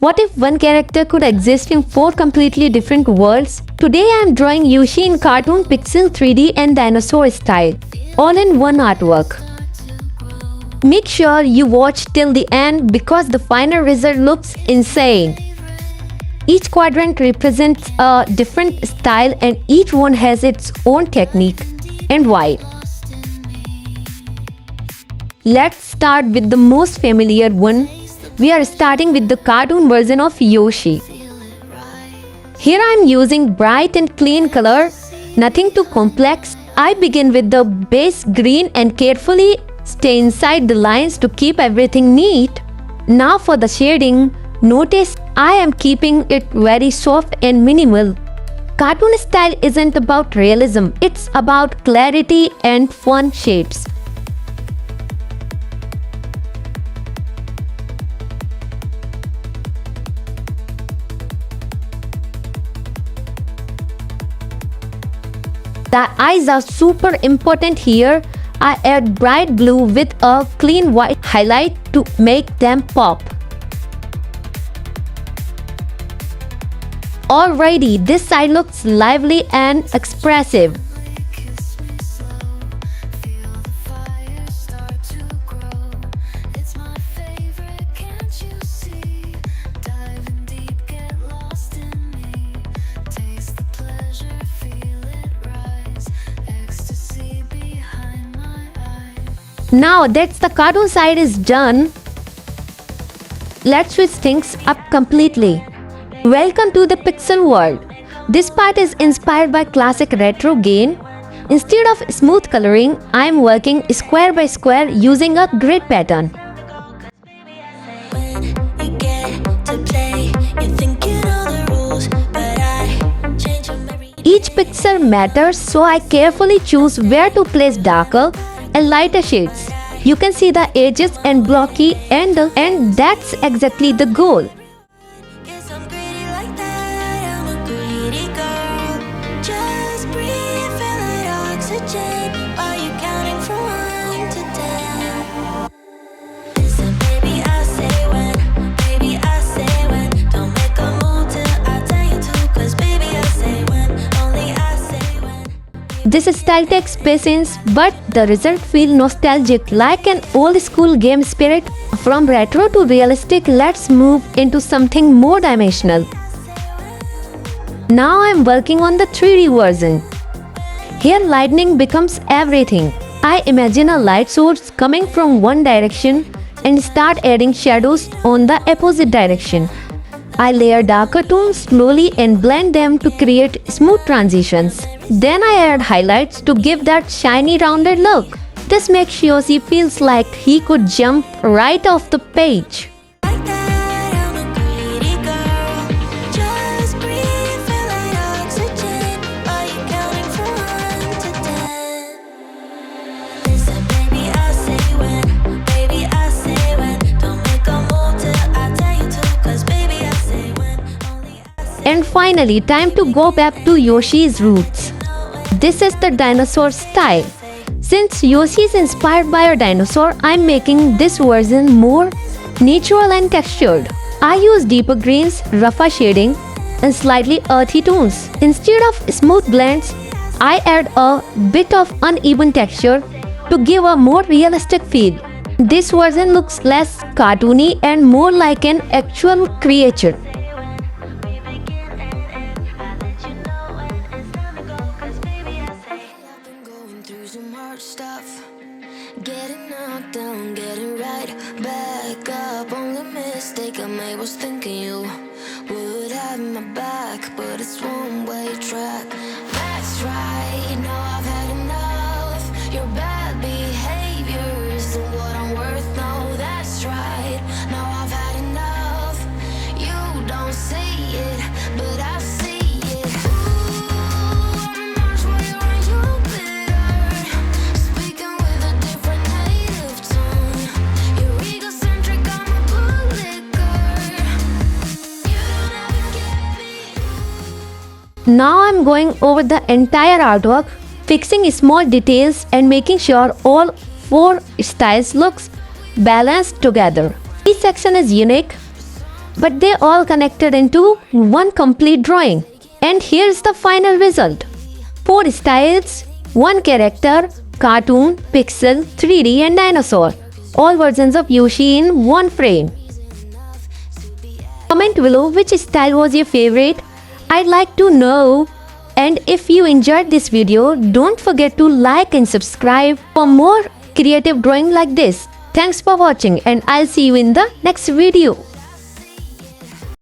What if one character could exist in 4 completely different worlds? Today I am drawing Yoshi in cartoon pixel 3D and dinosaur style, all in one artwork. Make sure you watch till the end because the final result looks insane. Each quadrant represents a different style and each one has its own technique and vibe. Let's start with the most familiar one. We are starting with the cartoon version of Yoshi. Here I am using bright and clean color, nothing too complex. I begin with the base green and carefully stay inside the lines to keep everything neat. Now for the shading, notice I am keeping it very soft and minimal. Cartoon style isn't about realism, it's about clarity and fun shades. The eyes are super important here. I add bright blue with a clean white highlight to make them pop. Alrighty, this side looks lively and expressive. Now that the cartoon side is done, let's switch things up completely. Welcome to the pixel world. This part is inspired by classic retro game. Instead of smooth coloring, I am working square by square using a grid pattern. Each pixel matters, so I carefully choose where to place darker and lighter shades. You can see the edges and blocky and that's exactly the goal. This style takes patience, but the result feels nostalgic, like an old school game spirit. From retro to realistic, let's move into something more dimensional. Now I am working on the 3D version. Here lightning becomes everything. I imagine a light source coming from one direction and start adding shadows on the opposite direction. I layer darker tones slowly and blend them to create smooth transitions. Then I add highlights to give that shiny rounded look. This makes Yoshi feels like he could jump right off the page. And finally, time to go back to Yoshi's roots. This is the dinosaur style. Since Yoshi is inspired by a dinosaur, I'm making this version more natural and textured. I use deeper greens, rougher shading, and slightly earthy tones. Instead of smooth blends, I add a bit of uneven texture to give a more realistic feel. This version looks less cartoony and more like an actual creature. Getting knocked down, getting right back up. Only mistake I made was thinking you would have my back, but it's one-way track. That's right, now I've had enough. Your bad behavior isn't what I'm worth. No, that's right, now I've had enough. You don't see it, but I see it. Now I'm going over the entire artwork, fixing small details and making sure all 4 styles looks balanced together. Each section is unique, but they all connected into one complete drawing. And here's the final result. 4 styles, 1 character, cartoon, pixel, 3D and dinosaur. All versions of Yoshi in one frame. Comment below which style was your favorite. I'd like to know. And if you enjoyed this video, don't forget to like and subscribe for more creative drawing like this. Thanks for watching and I'll see you in the next video.